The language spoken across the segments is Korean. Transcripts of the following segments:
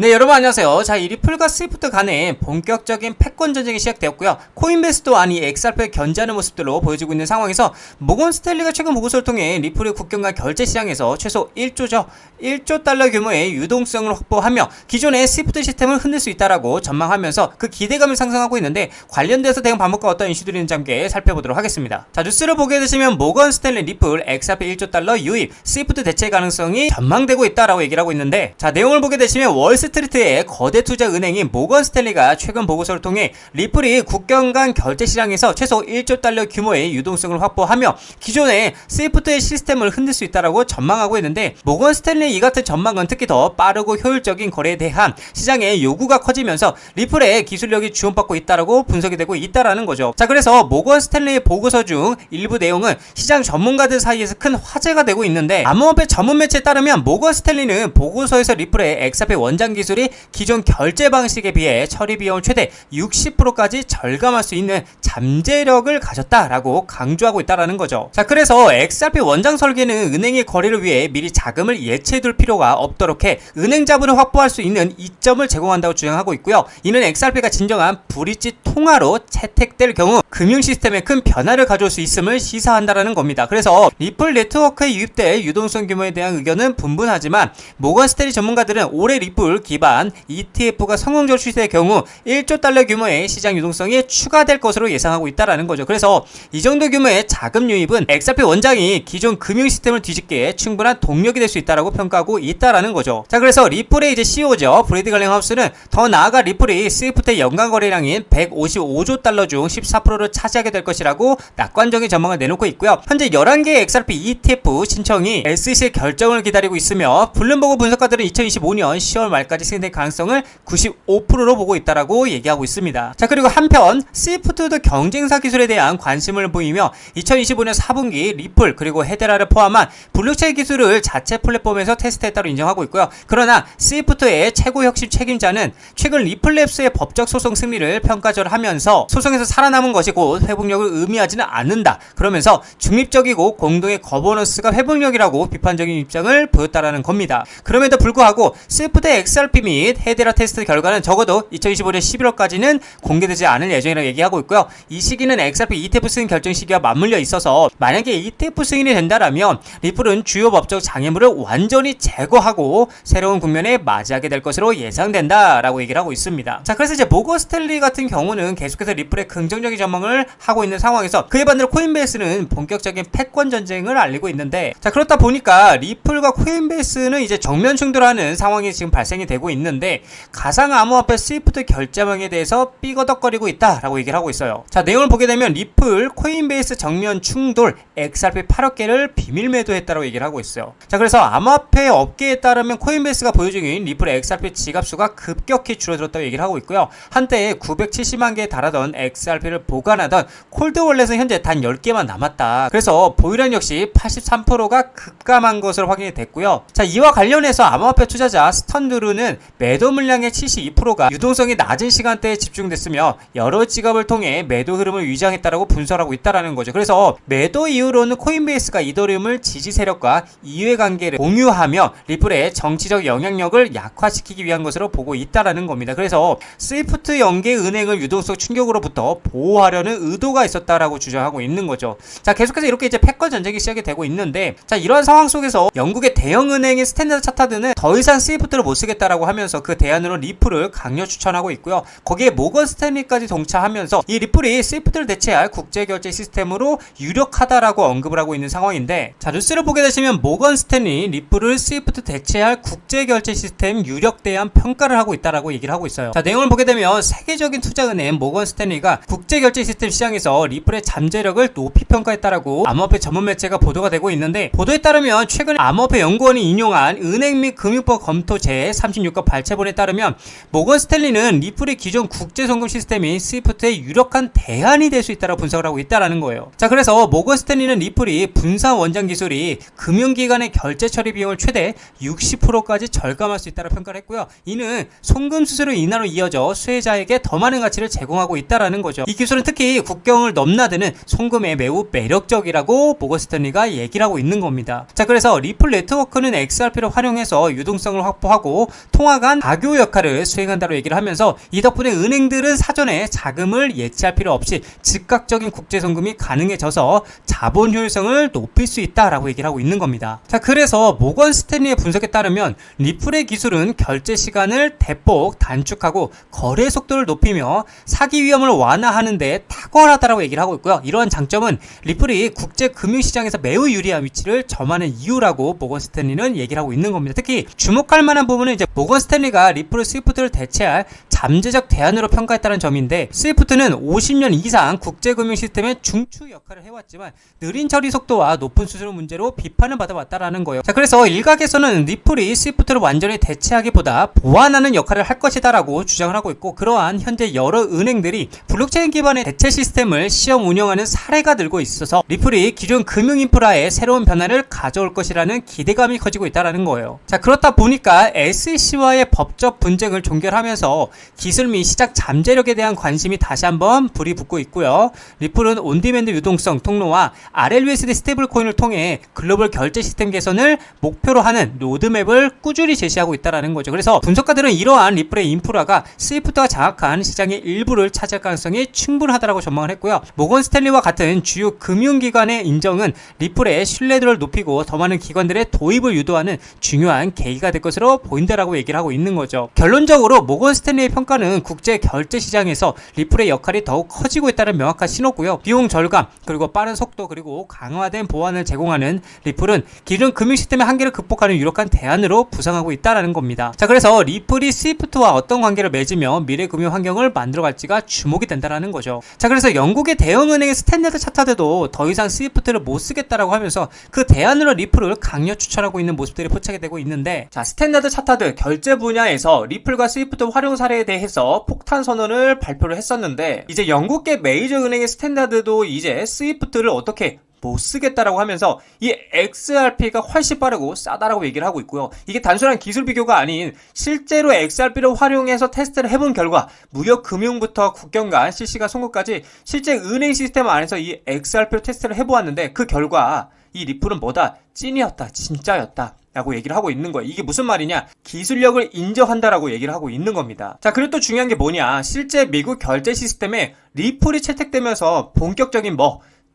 네, 여러분 안녕하세요. 자, 이 리플과 스위프트 간의 본격적인 패권 전쟁이 시작되었고요. 코인베이스 또한 이 XRP를 견제하는 모습들로 보여지고 있는 상황에서 모건 스탠리가 최근 보고서를 통해 리플의 국경 간 결제 시장에서 최소 1조 달러 규모의 유동성을 확보하며 기존의 스위프트 시스템을 흔들 수 있다라고 전망하면서 그 기대감을 상승하고 있는데, 관련돼서 대응 방법과 어떤 이슈들이 있는지 함께 살펴보도록 하겠습니다. 자, 뉴스를 보게 되시면 모건 스탠리 리플 XRP 1조 달러 유입 스위프트 대체 가능성이 전망되고 있다라고 얘기를 하고 있는데, 자, 내용을 보게 되시면 월스트리트의 거대 투자 은행인 모건 스탠리가 최근 보고서를 통해 리플이 국경 간 결제 시장에서 최소 1조 달러 규모의 유동성을 확보하며 기존의 스위프트의 시스템을 흔들 수 있다라고 전망하고 있는데, 모건 스탠리 이 같은 전망은 특히 더 빠르고 효율적인 거래에 대한 시장의 요구가 커지면서 리플의 기술력이 지원받고 있다라고 분석이 되고 있다라는 거죠. 자, 그래서 모건 스탠리의 보고서 중 일부 내용은 시장 전문가들 사이에서 큰 화제가 되고 있는데, 암호화폐 전문 매체에 따르면 모건 스탠리는 보고서에서 리플의 XRP 원장 기술이 기존 결제 방식에 비해 처리 비용을 최대 60%까지 절감할 수 있는 잠재력을 가졌다라고 강조하고 있다라는 거죠. 자, 그래서 XRP 원장 설계는 은행의 거래를 위해 미리 자금을 예치해둘 필요가 없도록 해 은행 자본을 확보할 수 있는 이점을 제공한다고 주장하고 있고요. 이는 XRP가 진정한 브릿지 통화로 채택될 경우 금융 시스템에 큰 변화를 가져올 수 있음을 시사한다라는 겁니다. 그래서 리플 네트워크에 유입될 유동성 규모에 대한 의견은 분분하지만, 모건 스탠리 전문가들은 올해 리플 기반 ETF가 성공적으로 출시될 경우 1조 달러 규모의 시장 유동성이 추가될 것으로 예상하고 있다라는 거죠. 그래서 이 정도 규모의 자금 유입은 XRP 원장이 기존 금융 시스템을 뒤집기에 충분한 동력이 될 수 있다라고 평가하고 있다라는 거죠. 자, 그래서 리플의 이제 CEO죠. 브래디 갈랭하우스는 더 나아가 리플이 스위프트의 연간 거래량인 155조 달러 중 14%를 차지하게 될 것이라고 낙관적인 전망을 내놓고 있고요. 현재 11개의 XRP ETF 신청이 SEC 결정을 기다리고 있으며, 블룸버그 분석가들은 2025년 10월 말까지 진행될 가능성을 95%로 보고 있다라고 얘기하고 있습니다. 자, 그리고 한편 스위프트도 경쟁사 기술에 대한 관심을 보이며 2025년 4분기 리플 그리고 헤데라를 포함한 블록체인 기술을 자체 플랫폼에서 테스트했다고 인정하고 있고요. 그러나 스위프트의 최고 혁신 책임자는 최근 리플랩스의 법적 소송 승리를 평가절하면서 소송에서 살아남은 것이 곧 회복력을 의미하지는 않는다, 그러면서 중립적이고 공동의 거버넌스가 회복력이라고 비판적인 입장을 보였다라는 겁니다. 그럼에도 불구하고 스위프트의 XRP 및 헤데라 테스트 결과는 적어도 2025년 11월까지는 공개되지 않을 예정이라고 얘기하고 있고요. 이 시기는 XRP ETF 승인 결정 시기와 맞물려 있어서 만약에 ETF 승인이 된다라면 리플은 주요 법적 장애물을 완전히 제거하고 새로운 국면에 맞이하게 될 것으로 예상된다라고 얘기를 하고 있습니다. 자, 그래서 이제 모건 스탠리 같은 경우는 계속해서 리플의 긍정적인 전망을 하고 있는 상황에서, 그에 반대로 코인베이스는 본격적인 패권 전쟁을 알리고 있는데, 자, 그렇다 보니까 리플과 코인베이스는 이제 정면 충돌하는 상황이 지금 발생이 되고 있는데, 가상 암호화폐 스위프트 결제망에 대해서 삐거덕거리고 있다라고 얘기를 하고 있어요. 자, 내용을 보게 되면 리플, 코인베이스 정면 충돌, XRP 8억 개를 비밀 매도했다라고 얘기를 하고 있어요. 자, 그래서 암호화폐 업계에 따르면 코인베이스가 보유 중인 리플 XRP 지갑수가 급격히 줄어들었다고 얘기를 하고 있고요. 한때 970만 개에 달하던 XRP를 보관하던 콜드월렛은 현재 단 10개만 남았다. 그래서 보유량 역시 83%가 급감한 것으로 확인이 됐고요. 자, 이와 관련해서 암호화폐 투자자 스턴드루는 매도 물량의 72%가 유동성이 낮은 시간대에 집중됐으며 여러 지갑을 통해 매도 흐름을 위장했다라고 분석하고 있다라는 거죠. 그래서 매도 이후로는 코인베이스가 이더리움을 지지 세력과 이해관계를 공유하며 리플의 정치적 영향력을 약화시키기 위한 것으로 보고 있다라는 겁니다. 그래서 스위프트 연계 은행을 유동성 충격으로부터 보호하려는 의도가 있었다라고 주장하고 있는 거죠. 자, 계속해서 이렇게 이제 패권 전쟁이 시작이 되고 있는데, 자, 이러한 상황 속에서 영국의 대형 은행인 스탠다드 차타드는 더 이상 스위프트를 못 쓰겠다라고 하면서 그 대안으로 리플을 강력 추천하고 있고요. 거기에 모건 스탠리까지 동차하면서 이 리플이 스위프트를 대체할 국제결제 시스템으로 유력하다라고 언급을 하고 있는 상황인데, 자, 뉴스를 보게 되시면 모건 스탠리 리플을 스위프트 대체할 국제결제 시스템 유력대한 평가를 하고 있다라고 얘기를 하고 있어요. 자, 내용을 보게 되면 세계적인 투자은행 모건 스탠리가 국제결제 시스템 시장에서 리플의 잠재력을 높이 평가했다라고 암호화폐 전문 매체가 보도가 되고 있는데, 보도에 따르면 최근 암호화폐 연구원이 인용한 은행 및 금융법 검토 제36급 발췌본에 따르면 모건 스탠리는 리플의 기존 국제송금 시스템인 스위프트의 유력한 대안이 될 수 있다고 분석을 하고 있다라는 거예요. 자, 그래서 모건 스탠리는 리플이 분산 원장 기술이 금융기관의 결제 처리 비용을 최대 60%까지 절감할 수 있다고 평가를 했고요. 이는 송금 수수료 인하로 이어져 수혜자에게 더 많은 가치를 제공하고 있다라는 거죠. 이 기술은 특히 국경을 넘나드는 송금에 매우 매력적이라고 모건 스탠리가 얘기를 하고 있는 겁니다. 자, 그래서 리플 네트워크는 XRP를 활용해서 유동성을 확보하고 통화 간 가교 역할을 수행한다고 얘기를 하면서 이 덕분에 은행들은 사전에 자금을 예치할 필요 없이 즉각적인 국제 송금이 가능해져서 자본 효율성을 높일 수 있다라고 얘기를 하고 있는 겁니다. 자, 그래서 모건 스탠리의 분석에 따르면 리플의 기술은 결제 시간을 대폭 단축하고 거래 속도를 높이며 사기 위험을 완화하는 데 탁월하다라고 얘기를 하고 있고요. 이러한 장점은 리플이 국제 금융시장에서 매우 유리한 위치를 점하는 이유라고 모건 스탠리는 얘기를 하고 있는 겁니다. 특히 주목할 만한 부분은 이제 모건 스탠리가 리플 스위프트를 대체할 잠재적 대안으로 평가했다는 점인데, 스위프트는 50년 이상 국제금융 시스템의 중추 역할을 해왔지만 느린 처리 속도와 높은 수수료 문제로 비판을 받아왔다라는 거예요. 자, 그래서 일각에서는 리플이 스위프트를 완전히 대체하기보다 보완하는 역할을 할 것이다라고 주장을 하고 있고, 그러한 현재 여러 은행들이 블록체인 기반의 대체 시스템을 시험 운영하는 사례가 늘고 있어서 리플이 기존 금융 인프라에 새로운 변화를 가져올 것이라는 기대감이 커지고 있다라는 거예요. 자, 그렇다 보니까 SEC와의 법적 분쟁을 종결하면서 기술 및 시장 잠재력에 대한 관심이 다시 한번 불이 붙고 있고요. 리플은 온디맨드 유동성 통로와 RLUSD 스테이블 코인을 통해 글로벌 결제 시스템 개선을 목표로 하는 로드맵을 꾸준히 제시하고 있다는 거죠. 그래서 분석가들은 이러한 리플의 인프라가 스위프트가 장악한 시장의 일부를 차지할 가능성이 충분하다고 전망을 했고요. 모건 스탠리와 같은 주요 금융기관의 인정은 리플의 신뢰도를 높이고 더 많은 기관들의 도입을 유도하는 중요한 계기가 될 것으로 보인다라고 얘기를 하고 있는 거죠. 결론적으로 모건 스탠리의 평가는 국제 결제 시장에서 리플의 역할이 더욱 커지고 있다는 명확한 신호고요. 비용 절감, 그리고 빠른 속도, 그리고 강화된 보안을 제공하는 리플은 기존 금융 시스템의 한계를 극복하는 유력한 대안으로 부상하고 있다는 겁니다. 자, 그래서 리플이 스위프트와 어떤 관계를 맺으며 미래 금융 환경을 만들어갈지가 주목이 된다는 거죠. 자, 그래서 영국의 대형은행의 스탠다드 차타드도 더 이상 스위프트를 못 쓰겠다라고 하면서 그 대안으로 리플을 강력 추천하고 있는 모습들이 포착이 되고 있는데, 자, 스탠다드 차타드 결제 분야에서 리플과 스위프트 활용 사례에 대해서 폭탄 선언을 발표를 했었는데, 이제 영국계 메이저 은행의 스탠다드도 이제 스위프트를 어떻게 못 쓰겠다라고 하면서 이 XRP가 훨씬 빠르고 싸다라고 얘기를 하고 있고요. 이게 단순한 기술 비교가 아닌 실제로 XRP를 활용해서 테스트를 해본 결과 무역금융부터 국경 간 실시간 송금까지 실제 은행 시스템 안에서 이 XRP로 테스트를 해보았는데, 그 결과 이 리플은 뭐다? 찐이었다, 진짜였다 라고 얘기를 하고 있는 거예요. 이게 무슨 말이냐? 기술력을 인정한다라고 얘기를 하고 있는 겁니다. 자, 그리고 또 중요한 게 뭐냐? 실제 미국 결제 시스템에 리플이 채택되면서 본격적인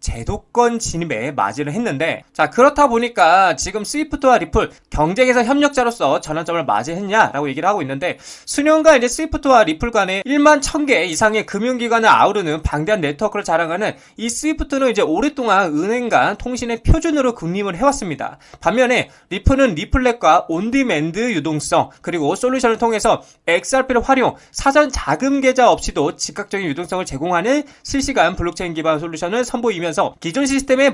제도권 진입에 맞이를 했는데, 자, 그렇다 보니까 지금 스위프트와 리플 경쟁에서 협력자로서 전환점을 맞이했냐라고 얘기를 하고 있는데, 수년간 이제 스위프트와 리플 간에 1만 1000개 이상의 금융기관을 아우르는 방대한 네트워크를 자랑하는 이 스위프트는 이제 오랫동안 은행 간 통신의 표준으로 군림을 해왔습니다. 반면에 리플은 리플렛과 온디맨드 유동성, 그리고 솔루션을 통해서 XRP를 활용, 사전 자금 계좌 없이도 즉각적인 유동성을 제공하는 실시간 블록체인 기반 솔루션을 선보이면서 기존 시스템에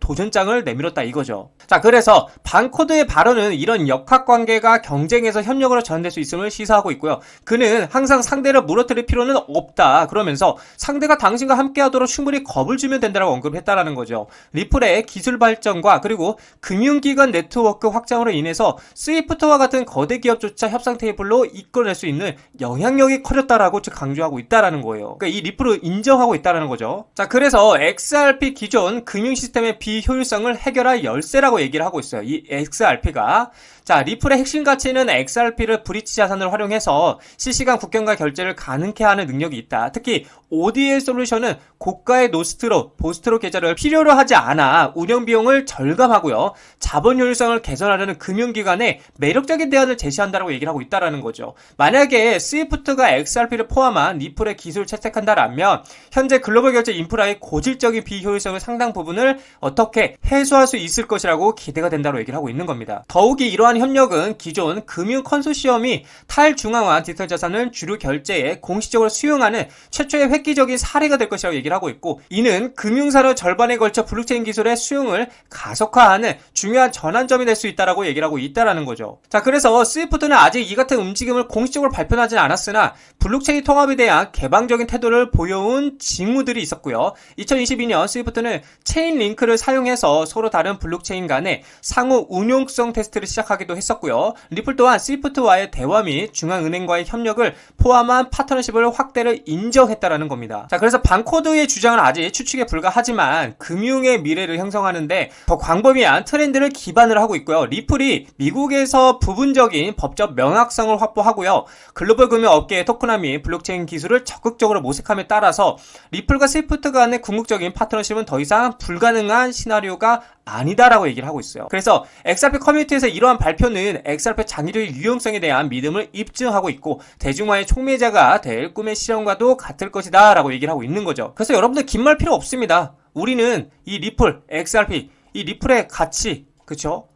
도전장을 내밀었다 이거죠. 자, 그래서 반코드의 발언은 이런 역학관계가 경쟁에서 협력으로 전환될 수 있음을 시사하고 있고요. 그는 항상 상대를 무너뜨릴 필요는 없다 그러면서 상대가 당신과 함께하도록 충분히 겁을 주면 된다고 언급했다라는 거죠. 리플의 기술 발전과 그리고 금융기관 네트워크 확장으로 인해서 스위프트와 같은 거대 기업조차 협상 테이블로 이끌어낼 수 있는 영향력이 커졌다라고 강조하고 있다라는 거예요. 그러니까 이 리플을 인정하고 있다라는 거죠. 자, 그래서 XRP 기존 금융 시스템의 비효율성을 해결할 열쇠라고 얘기를 하고 있어요. 이 XRP가. 자, 리플의 핵심 가치는 XRP를 브릿지 자산을 활용해서 실시간 국경과 결제를 가능케 하는 능력이 있다. 특히 ODL 솔루션은 고가의 노스트로, 보스트로 계좌를 필요로 하지 않아 운영 비용을 절감하고요. 자본 효율성을 개선하려는 금융기관에 매력적인 대안을 제시한다고 얘기를 하고 있다는 거죠. 만약에 스위프트가 XRP를 포함한 리플의 기술을 채택한다라면 현재 글로벌 결제 인프라의 고질적인 비효율성을 상당 부분을 어떻게 해소할 수 있을 것이라고 기대가 된다고 얘기를 하고 있는 겁니다. 더욱이 이러한 협력은 기존 금융 컨소시엄이 탈중앙화 디지털 자산을 주류 결제에 공식적으로 수용하는 최초의 획기적인 사례가 될 것이라고 얘기를 하고 있고, 이는 금융산업 절반에 걸쳐 블록체인 기술의 수용을 가속화하는 중요한 전환점이 될 수 있다라고 얘기를 하고 있다라는 거죠. 자, 그래서 스위프트는 아직 이 같은 움직임을 공식적으로 발표하진 않았으나 블록체인 통합에 대한 개방적인 태도를 보여온 징후들이 있었고요. 2022년 스위프트는 체인 링크를 사용해서 서로 다른 블록체인 간의 상호 운용성 테스트를 시작하게 하기도 했었고요. 리플 또한 스위프트와의 대화 및 중앙은행과의 협력을 포함한 파트너십을 확대를 인정했다라는 겁니다. 자, 그래서 반코드의 주장은 아직 추측에 불과하지만 금융의 미래를 형성하는데 더 광범위한 트렌드를 기반으로 하고 있고요. 리플이 미국에서 부분적인 법적 명확성을 확보하고요. 글로벌 금융 업계의 토크나 및 블록체인 기술을 적극적으로 모색함에 따라서 리플과 스위프트 간의 궁극적인 파트너십은 더 이상 불가능한 시나리오가 아니다라고 얘기를 하고 있어요. 그래서 XRP 커뮤니티에서 이러한 발표는 XRP 장기적인 유용성에 대한 믿음을 입증하고 있고 대중화의 촉매자가 될 꿈의 실현과도 같을 것이다 라고 얘기를 하고 있는 거죠. 그래서 여러분들 긴 말 필요 없습니다. 우리는 이 리플, XRP, 이 리플의 가치, 그쵸?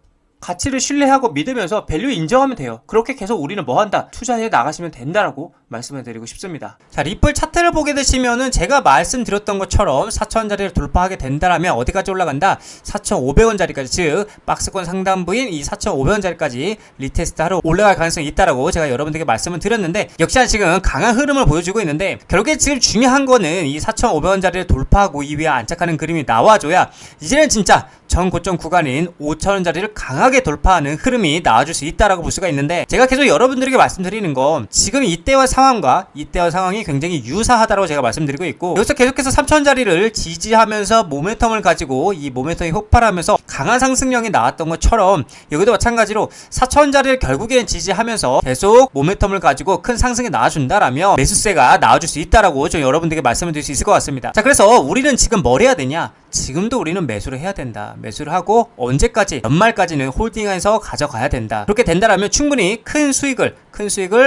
가치를 신뢰하고 믿으면서 밸류 인정하면 돼요. 그렇게 계속 우리는 뭐 한다? 투자해 나가시면 된다라고 말씀을 드리고 싶습니다. 자, 리플 차트를 보게 되시면은 제가 말씀드렸던 것처럼 4,000원짜리를 돌파하게 된다라면 어디까지 올라간다? 4,500원짜리까지, 즉 박스권 상단부인 이 4,500원짜리까지 리테스트하러 올라갈 가능성이 있다라고 제가 여러분들에게 말씀을 드렸는데 역시나 지금 강한 흐름을 보여주고 있는데 결국에 지금 중요한 거는 이 4,500원짜리를 돌파하고 이 위에 안착하는 그림이 나와줘야 이제는 진짜 전 고점 구간인 5,000원짜리를 강하게 돌파하는 흐름이 나와줄 수 있다라고 볼 수가 있는데 제가 계속 여러분들에게 말씀드리는 건 지금 이때와 상황이 굉장히 유사하다고 제가 말씀드리고 있고 여기서 계속해서 3,000원짜리를 지지하면서 모멘텀을 가지고 이 모멘텀이 폭발하면서 강한 상승력이 나왔던 것처럼 여기도 마찬가지로 4,000원짜리를 결국엔 지지하면서 계속 모멘텀을 가지고 큰 상승이 나와준다라면 매수세가 나와줄 수 있다라고 좀 여러분들에게 말씀을 드릴 수 있을 것 같습니다. 자, 그래서 우리는 지금 뭘 해야 되냐? 지금도 우리는 매수를 해야 된다. 매수를 하고 언제까지? 연말까지는 홀딩해서 가져가야 된다. 그렇게 된다라면 충분히 큰 수익을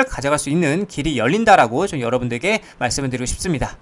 가져갈 수 있는 길이 열린다라고 좀 여러분들에게 말씀을 드리고 싶습니다.